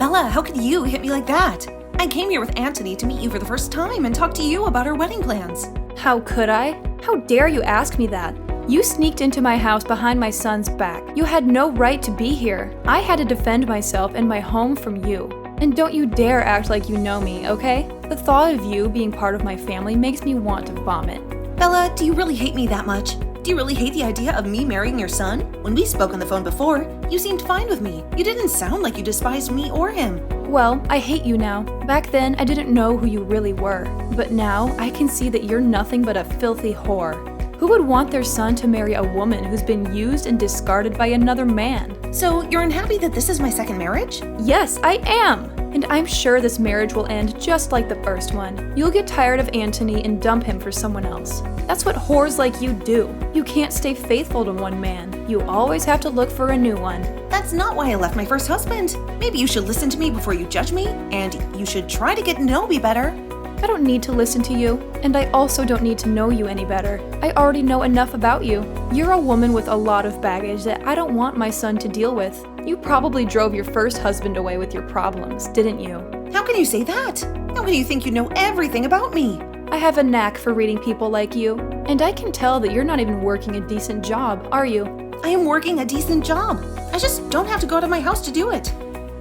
Bella, how could you hit me like that? I came here with Anthony to meet you for the first time and talk to you about our wedding plans. How could I? How dare you ask me that? You sneaked into my house behind my son's back. You had no right to be here. I had to defend myself and my home from you. And don't you dare act like you know me, okay? The thought of you being part of my family makes me want to vomit. Bella, do you really hate me that much? Do you really hate the idea of me marrying your son? When we spoke on the phone before, you seemed fine with me. You didn't sound like you despised me or him. Well, I hate you now. Back then, I didn't know who you really were. But now, I can see that you're nothing but a filthy whore. Who would want their son to marry a woman who's been used and discarded by another man? So, you're unhappy that this is my second marriage? Yes, I am! And I'm sure this marriage will end just like the first one. You'll get tired of Anthony and dump him for someone else. That's what whores like you do. You can't stay faithful to one man. You always have to look for a new one. That's not why I left my first husband. Maybe you should listen to me before you judge me, and you should try to get to know me better. I don't need to listen to you, and I also don't need to know you any better. I already know enough about you. You're a woman with a lot of baggage that I don't want my son to deal with. You probably drove your first husband away with your problems, didn't you? How can you say that? How can you think you know everything about me? I have a knack for reading people like you, and I can tell that you're not even working a decent job, are you? I am working a decent job. I just don't have to go out of my house to do it.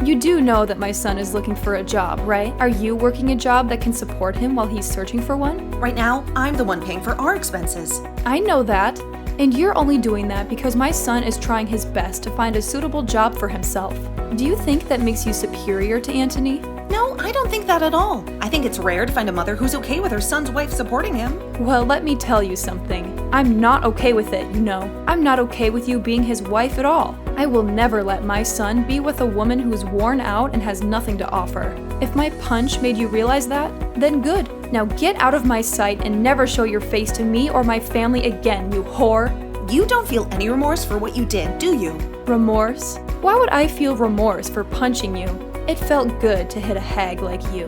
You do know that my son is looking for a job, right? Are you working a job that can support him while he's searching for one? Right now, I'm the one paying for our expenses. I know that. And you're only doing that because my son is trying his best to find a suitable job for himself. Do you think that makes you superior to Anthony? No, I don't think that at all. I think it's rare to find a mother who's okay with her son's wife supporting him. Well, let me tell you something. I'm not okay with it, you know. I'm not okay with you being his wife at all. I will never let my son be with a woman who's worn out and has nothing to offer. If my punch made you realize that, then good. Now get out of my sight and never show your face to me or my family again, you whore. You don't feel any remorse for what you did, do you? Remorse? Why would I feel remorse for punching you? It felt good to hit a hag like you.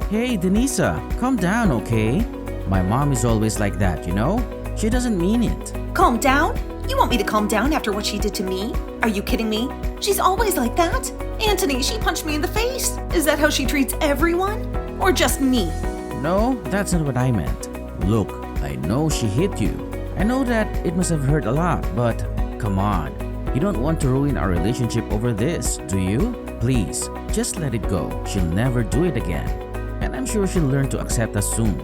Hey, Denisa, calm down, okay? My mom is always like that, you know? She doesn't mean it. Calm down? You want me to calm down after what she did to me? Are you kidding me? She's always like that. Anthony, she punched me in the face. Is that how she treats everyone? Or just me? No, that's not what I meant. Look, I know she hit you. I know that it must have hurt a lot, but come on. You don't want to ruin our relationship over this, do you? Please, just let it go. She'll never do it again. And I'm sure she'll learn to accept us soon.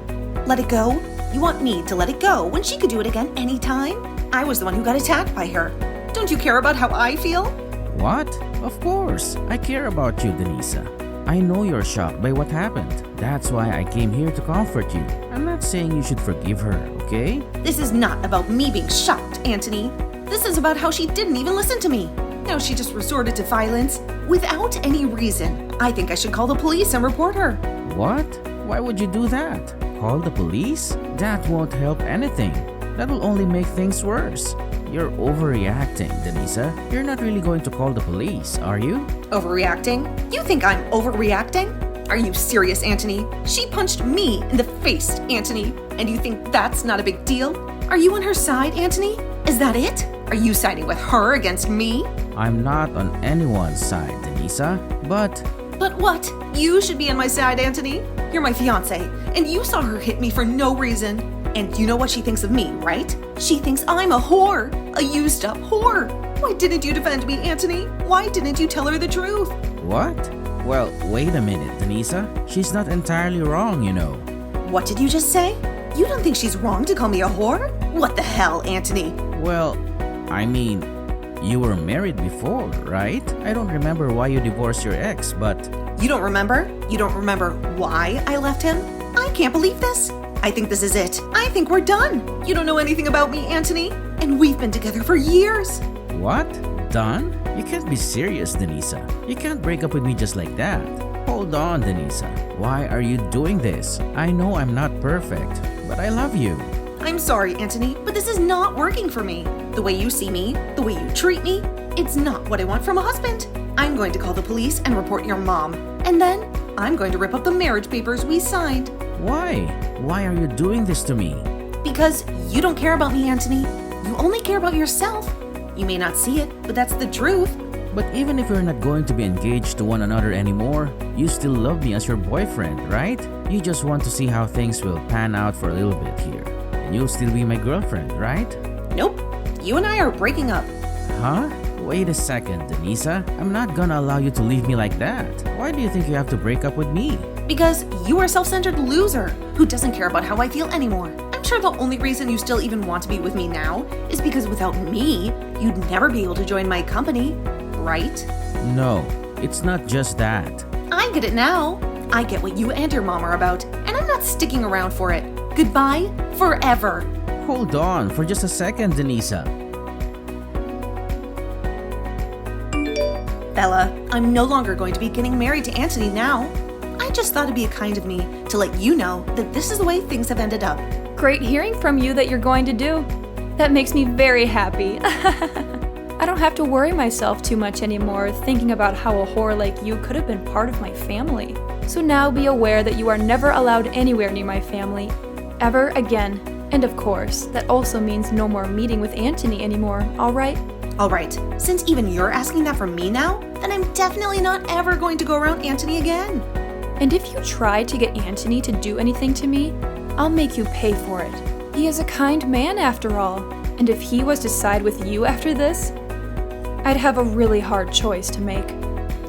Let it go? You want me to let it go when she could do it again anytime? I was the one who got attacked by her. Don't you care about how I feel? What? Of course. I care about you, Denisa. I know you're shocked by what happened. That's why I came here to comfort you. I'm not saying you should forgive her, okay? This is not about me being shocked, Anthony. This is about how she didn't even listen to me. Now she just resorted to violence without any reason. I think I should call the police and report her. What? Why would you do that? Call the police? That won't help anything. That will only make things worse. You're overreacting, Denisa. You're not really going to call the police, are you? Overreacting? You think I'm overreacting? Are you serious, Anthony? She punched me in the face, Anthony. And you think that's not a big deal? Are you on her side, Anthony? Is that it? Are you siding with her against me? I'm not on anyone's side, Denisa, but... But what? You should be on my side, Anthony. You're my fiancé, and you saw her hit me for no reason. And you know what she thinks of me, right? She thinks I'm a whore, a used-up whore. Why didn't you defend me, Anthony? Why didn't you tell her the truth? What? Well, wait a minute, Denisa. She's not entirely wrong, you know. What did you just say? You don't think she's wrong to call me a whore? What the hell, Anthony? Well, I mean, you were married before, right? I don't remember why you divorced your ex, but... You don't remember? You don't remember why I left him? I can't believe this. I think this is it. I think we're done. You don't know anything about me, Anthony. And we've been together for years. What? Done? You can't be serious, Denisa. You can't break up with me just like that. Hold on, Denisa. Why are you doing this? I know I'm not perfect, but I love you. I'm sorry, Anthony, but this is not working for me. The way you see me, the way you treat me, it's not what I want from a husband. I'm going to call the police and report your mom. And then I'm going to rip up the marriage papers we signed. Why? Why are you doing this to me? Because you don't care about me, Anthony. You only care about yourself. You may not see it, but that's the truth. But even if we're not going to be engaged to one another anymore, you still love me as your boyfriend, right? You just want to see how things will pan out for a little bit here. And you'll still be my girlfriend, right? Nope. You and I are breaking up. Huh? Wait a second, Denisa. I'm not gonna allow you to leave me like that. Why do you think you have to break up with me? Because you are a self-centered loser who doesn't care about how I feel anymore. I'm sure the only reason you still even want to be with me now is because without me, you'd never be able to join my company, right? No, it's not just that. I get it now. I get what you and your mom are about, and I'm not sticking around for it. Goodbye, forever. Hold on for just a second, Denisa. Bella, I'm no longer going to be getting married to Anthony now. I just thought it'd be kind of me to let you know that this is the way things have ended up. Great hearing from you that you're going to do. That makes me very happy. I don't have to worry myself too much anymore thinking about how a whore like you could have been part of my family. So now be aware that you are never allowed anywhere near my family, ever again. And of course, that also means no more meeting with Anthony anymore, alright? Alright, since even you're asking that from me now, then I'm definitely not ever going to go around Anthony again. And if you try to get Anthony to do anything to me, I'll make you pay for it. He is a kind man after all, and if he was to side with you after this, I'd have a really hard choice to make.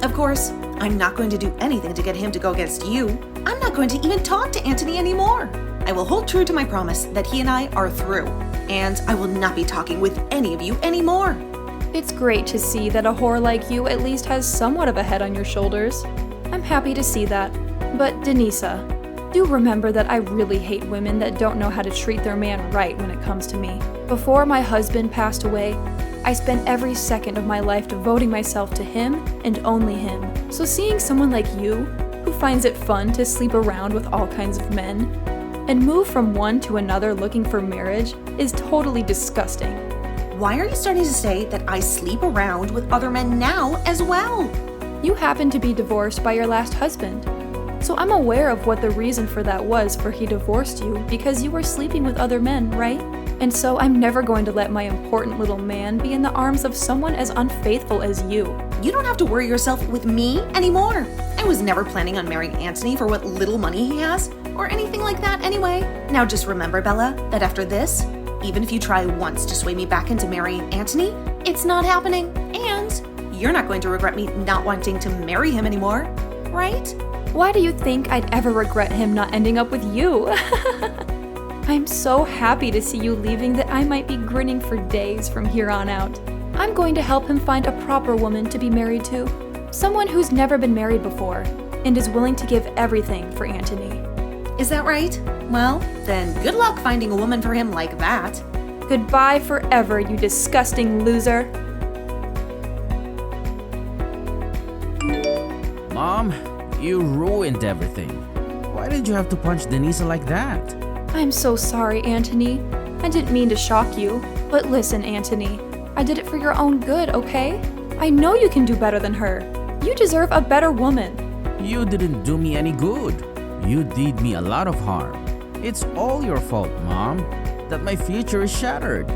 Of course, I'm not going to do anything to get him to go against you. I'm not going to even talk to Anthony anymore. I will hold true to my promise that he and I are through, and I will not be talking with any of you anymore. It's great to see that a whore like you at least has somewhat of a head on your shoulders. I'm happy to see that. But Denisa, do remember that I really hate women that don't know how to treat their man right when it comes to me. Before my husband passed away, I spent every second of my life devoting myself to him and only him. So seeing someone like you, who finds it fun to sleep around with all kinds of men, and move from one to another looking for marriage, is totally disgusting. Why are you starting to say that I sleep around with other men now as well? You happen to be divorced by your last husband. So I'm aware of what the reason for that was, for he divorced you because you were sleeping with other men, right? And so I'm never going to let my important little man be in the arms of someone as unfaithful as you. You don't have to worry yourself with me anymore. I was never planning on marrying Anthony for what little money he has, or anything like that anyway. Now just remember, Bella, that after this, even if you try once to sway me back into marrying Anthony, it's not happening. And you're not going to regret me not wanting to marry him anymore, right? Why do you think I'd ever regret him not ending up with you? I'm so happy to see you leaving that I might be grinning for days from here on out. I'm going to help him find a proper woman to be married to. Someone who's never been married before and is willing to give everything for Anthony. Is that right? Well, then good luck finding a woman for him like that. Goodbye forever, you disgusting loser. Mom, you ruined everything. Why did you have to punch Denisa like that? I'm so sorry, Anthony. I didn't mean to shock you. But listen, Anthony, I did it for your own good, okay? I know you can do better than her. You deserve a better woman. You didn't do me any good. You did me a lot of harm. It's all your fault, Mom, that my future is shattered.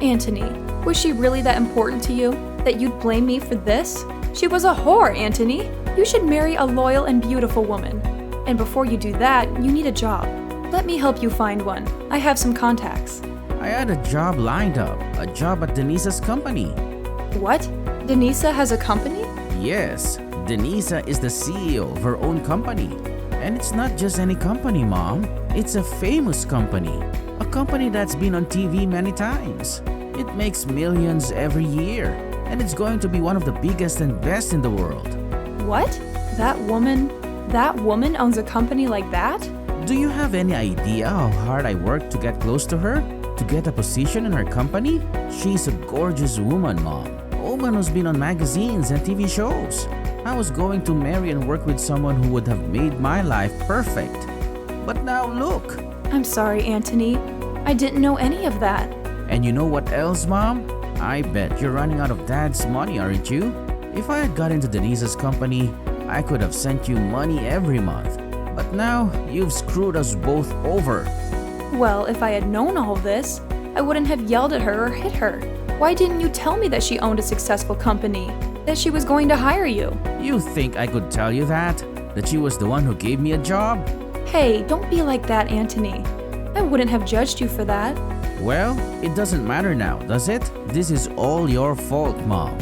Anthony, was she really that important to you that you'd blame me for this? She was a whore, Anthony. You should marry a loyal and beautiful woman. And before you do that, you need a job. Let me help you find one. I have some contacts. I had a job lined up, a job at Denisa's company. What? Denisa has a company? Yes, Denisa is the CEO of her own company. And it's not just any company, Mom. It's a famous company. A company that's been on TV many times. It makes millions every year. And it's going to be one of the biggest and best in the world. What? That woman owns a company like that? Do you have any idea how hard I worked to get close to her? To get a position in her company? She's a gorgeous woman, Mom. A woman who's been on magazines and TV shows. I was going to marry and work with someone who would have made my life perfect. But now look. I'm sorry, Anthony. I didn't know any of that. And you know what else, Mom? I bet you're running out of Dad's money, aren't you? If I had got into Denisa's company, I could have sent you money every month. But now, you've screwed us both over. Well, if I had known all this, I wouldn't have yelled at her or hit her. Why didn't you tell me that she owned a successful company? That she was going to hire you? You think I could tell you that? That she was the one who gave me a job? Hey, don't be like that, Anthony. I wouldn't have judged you for that. Well, it doesn't matter now, does it? This is all your fault, Mom.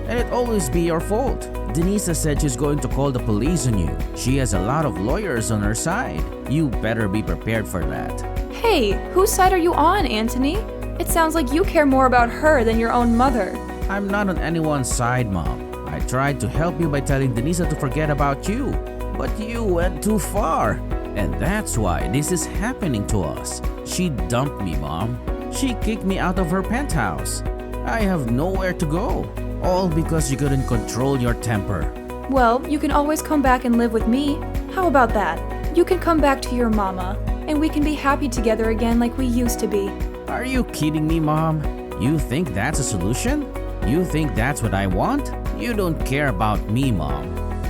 And it'll always be your fault. Denisa said she's going to call the police on you. She has a lot of lawyers on her side. You better be prepared for that. Hey, whose side are you on, Anthony? It sounds like you care more about her than your own mother. I'm not on anyone's side, Mom. I tried to help you by telling Denisa to forget about you. But you went too far. And that's why this is happening to us. She dumped me, Mom. She kicked me out of her penthouse. I have nowhere to go. All because you couldn't control your temper. Well, you can always come back and live with me. How about that? You can come back to your mama, and we can be happy together again like we used to be. Are you kidding me, Mom? You think that's a solution? You think that's what I want? You don't care about me, Mom.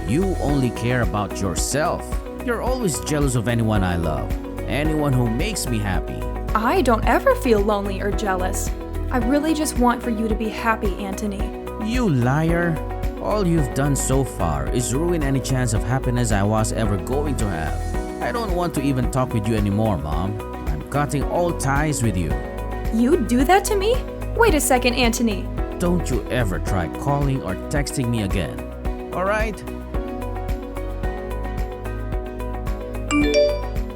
You only care about yourself. You're always jealous of anyone I love, anyone who makes me happy. I don't ever feel lonely or jealous. I really just want for you to be happy, Anthony. You liar. All you've done so far is ruin any chance of happiness I was ever going to have. I don't want to even talk with you anymore, Mom. I'm cutting all ties with you. You'd do that to me? Wait a second, Anthony. Don't you ever try calling or texting me again. Alright?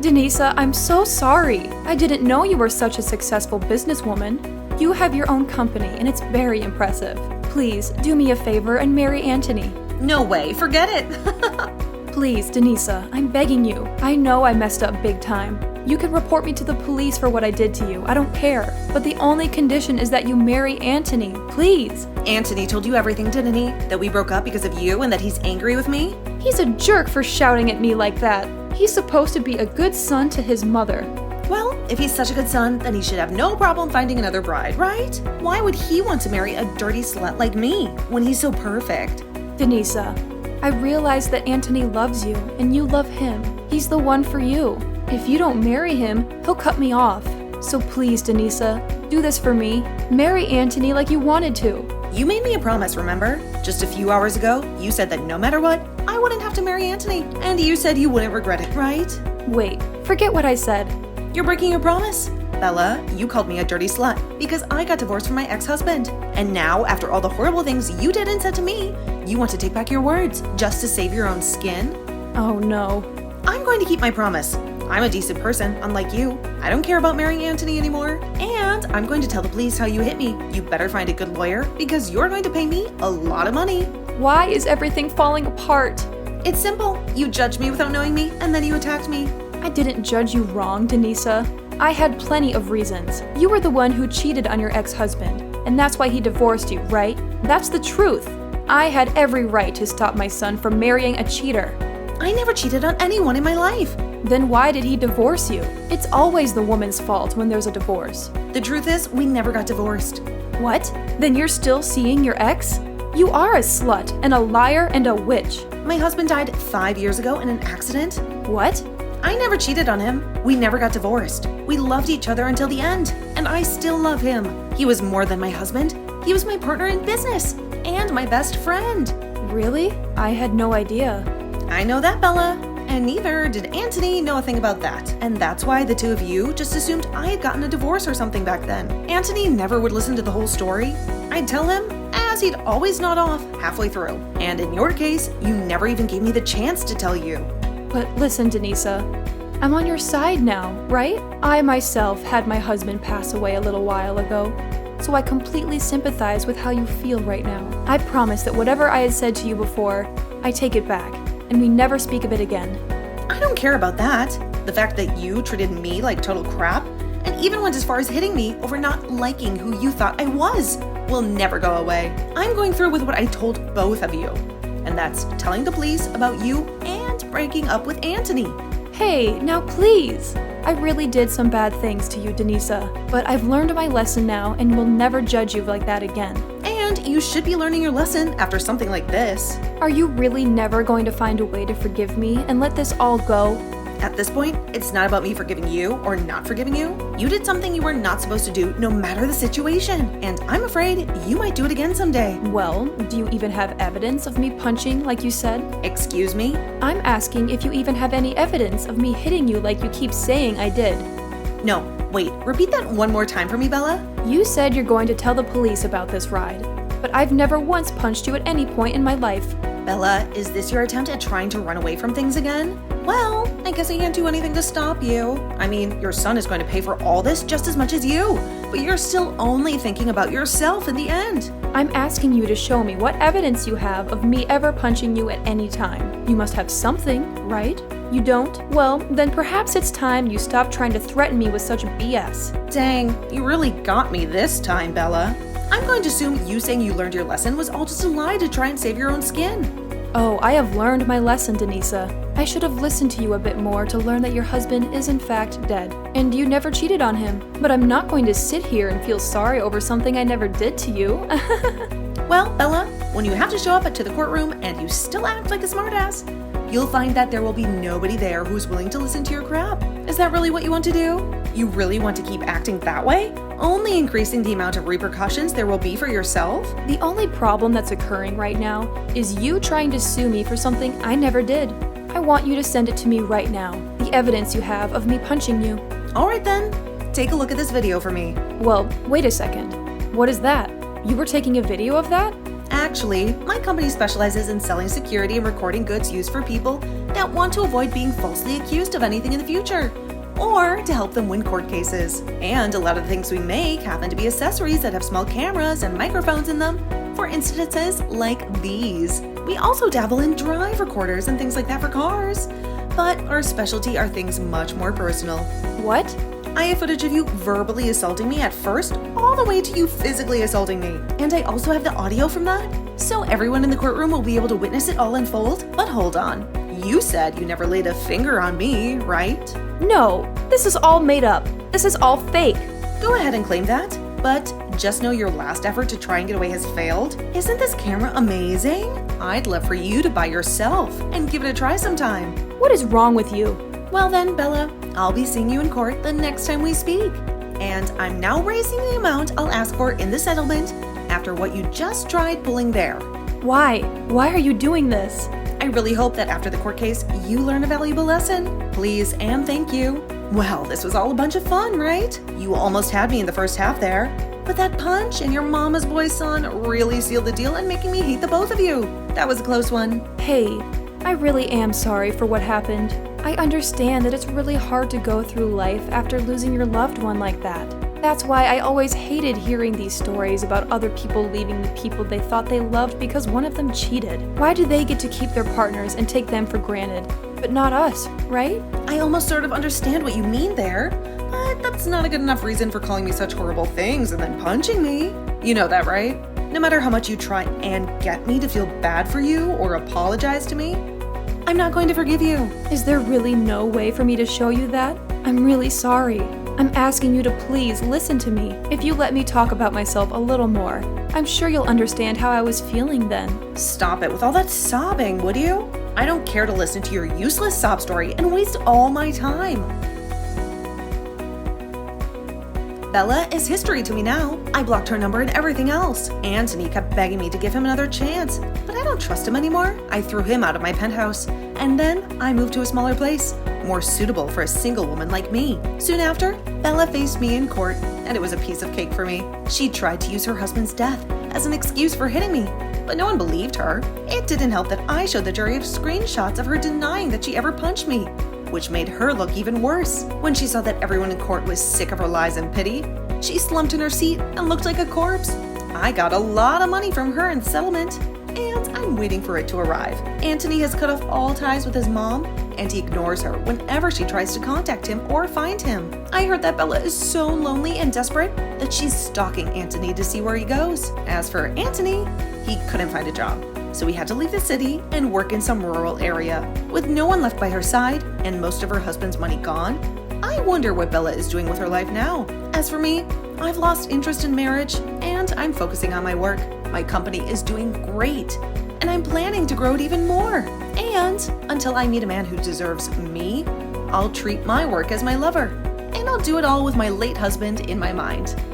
Denisa, I'm so sorry. I didn't know you were such a successful businesswoman. You have your own company, and it's very impressive. Please, do me a favor and marry Anthony. No way, forget it. Please, Denisa, I'm begging you. I know I messed up big time. You can report me to the police for what I did to you. I don't care. But the only condition is that you marry Anthony. Please. Anthony told you everything, didn't he? That we broke up because of you and that he's angry with me? He's a jerk for shouting at me like that. He's supposed to be a good son to his mother. Well, if he's such a good son, then he should have no problem finding another bride, right? Why would he want to marry a dirty slut like me when he's so perfect? Denisa, I realize that Anthony loves you and you love him. He's the one for you. If you don't marry him, he'll cut me off. So please, Denisa, do this for me. Marry Anthony like you wanted to. You made me a promise, remember? Just a few hours ago, you said that no matter what, I wouldn't have to marry Anthony. And you said you wouldn't regret it, right? Wait, forget what I said. You're breaking your promise. Bella, you called me a dirty slut because I got divorced from my ex-husband. And now, after all the horrible things you did and said to me, you want to take back your words just to save your own skin? Oh no. I'm going to keep my promise. I'm a decent person, unlike you. I don't care about marrying Anthony anymore. And I'm going to tell the police how you hit me. You better find a good lawyer because you're going to pay me a lot of money. Why is everything falling apart? It's simple. You judged me without knowing me, and then you attacked me. I didn't judge you wrong, Denisa. I had plenty of reasons. You were the one who cheated on your ex-husband, and that's why he divorced you, right? That's the truth. I had every right to stop my son from marrying a cheater. I never cheated on anyone in my life. Then why did he divorce you? It's always the woman's fault when there's a divorce. The truth is, we never got divorced. What? Then you're still seeing your ex? You are a slut and a liar and a witch. My husband died 5 years ago in an accident. What? I never cheated on him. We never got divorced. We loved each other until the end, and I still love him. He was more than my husband. He was my partner in business and my best friend. Really? I had no idea. I know that, Bella. And neither did Anthony know a thing about that. And that's why the two of you just assumed I had gotten a divorce or something back then. Anthony never would listen to the whole story. I'd tell him, as he'd always nod off halfway through. And in your case, you never even gave me the chance to tell you. But listen, Denisa, I'm on your side now, right? I myself had my husband pass away a little while ago, so I completely sympathize with how you feel right now. I promise that whatever I had said to you before, I take it back, and we never speak of it again. I don't care about that. The fact that you treated me like total crap, and even went as far as hitting me over not liking who you thought I was, will never go away. I'm going through with what I told both of you, and that's telling the police about you and breaking up with Anthony. Hey, now please! I really did some bad things to you, Denisa, but I've learned my lesson now and will never judge you like that again. And you should be learning your lesson after something like this. Are you really never going to find a way to forgive me and let this all go? At this point, it's not about me forgiving you or not forgiving you. You did something you were not supposed to do no matter the situation, and I'm afraid you might do it again someday. Well, do you even have evidence of me punching like you said? Excuse me? I'm asking if you even have any evidence of me hitting you like you keep saying I did. No, wait, repeat that one more time for me, Bella. You said you're going to tell the police about this ride, but I've never once punched you at any point in my life. Bella, is this your attempt at trying to run away from things again? Well, I guess I can't do anything to stop you. I mean, your son is going to pay for all this just as much as you, but you're still only thinking about yourself in the end. I'm asking you to show me what evidence you have of me ever punching you at any time. You must have something, right? You don't? Well, then perhaps it's time you stop trying to threaten me with such BS. Dang, you really got me this time, Bella. I'm going to assume you saying you learned your lesson was all just a lie to try and save your own skin. Oh, I have learned my lesson, Denisa. I should have listened to you a bit more to learn that your husband is in fact dead, and you never cheated on him. But I'm not going to sit here and feel sorry over something I never did to you. Well, Bella, when you have to show up to the courtroom and you still act like a smartass, you'll find that there will be nobody there who's willing to listen to your crap. Is that really what you want to do? You really want to keep acting that way? Only increasing the amount of repercussions there will be for yourself? The only problem that's occurring right now is you trying to sue me for something I never did. I want you to send it to me right now, the evidence you have of me punching you. Alright then, take a look at this video for me. Well, wait a second. What is that? You were taking a video of that? Actually, my company specializes in selling security and recording goods used for people that want to avoid being falsely accused of anything in the future, or to help them win court cases. And a lot of the things we make happen to be accessories that have small cameras and microphones in them for instances like these. We also dabble in drive recorders and things like that for cars, but our specialty are things much more personal. What? I have footage of you verbally assaulting me at first, all the way to you physically assaulting me. And I also have the audio from that, so everyone in the courtroom will be able to witness it all unfold. But hold on, you said you never laid a finger on me, right? No, this is all made up. This is all fake. Go ahead and claim that, but just know your last effort to try and get away has failed. Isn't this camera amazing? I'd love for you to buy yourself and give it a try sometime. What is wrong with you? Well then, Bella, I'll be seeing you in court the next time we speak. And I'm now raising the amount I'll ask for in the settlement after what you just tried pulling there. Why? Why are you doing this? I really hope that after the court case, you learn a valuable lesson. Please and thank you. Well, this was all a bunch of fun, right? You almost had me in the first half there. But that punch and your mama's boy son really sealed the deal and making me hate the both of you. That was a close one. Hey, I really am sorry for what happened. I understand that it's really hard to go through life after losing your loved one like that. That's why I always hated hearing these stories about other people leaving the people they thought they loved because one of them cheated. Why do they get to keep their partners and take them for granted, but not us, right? I almost sort of understand what you mean there, but that's not a good enough reason for calling me such horrible things and then punching me. You know that, right? No matter how much you try and get me to feel bad for you or apologize to me, I'm not going to forgive you. Is there really no way for me to show you that? I'm really sorry. I'm asking you to please listen to me. If you let me talk about myself a little more, I'm sure you'll understand how I was feeling then. Stop it with all that sobbing, would you? I don't care to listen to your useless sob story and waste all my time. Bella is history to me now. I blocked her number and everything else. Anthony kept begging me to give him another chance, but I don't trust him anymore. I threw him out of my penthouse, and then I moved to a smaller place, more suitable for a single woman like me. Soon after, Bella faced me in court, and it was a piece of cake for me. She tried to use her husband's death as an excuse for hitting me, but no one believed her. It didn't help that I showed the jury screenshots of her denying that she ever punched me, which made her look even worse. When she saw that everyone in court was sick of her lies and pity, she slumped in her seat and looked like a corpse. I got a lot of money from her in settlement, and I'm waiting for it to arrive. Anthony has cut off all ties with his mom, and he ignores her whenever she tries to contact him or find him. I heard that Bella is so lonely and desperate that she's stalking Anthony to see where he goes. As for Anthony, he couldn't find a job, so he had to leave the city and work in some rural area. With no one left by her side and most of her husband's money gone, I wonder what Bella is doing with her life now. As for me, I've lost interest in marriage and I'm focusing on my work. My company is doing great and I'm planning to grow it even more. And until I meet a man who deserves me, I'll treat my work as my lover. And I'll do it all with my late husband in my mind.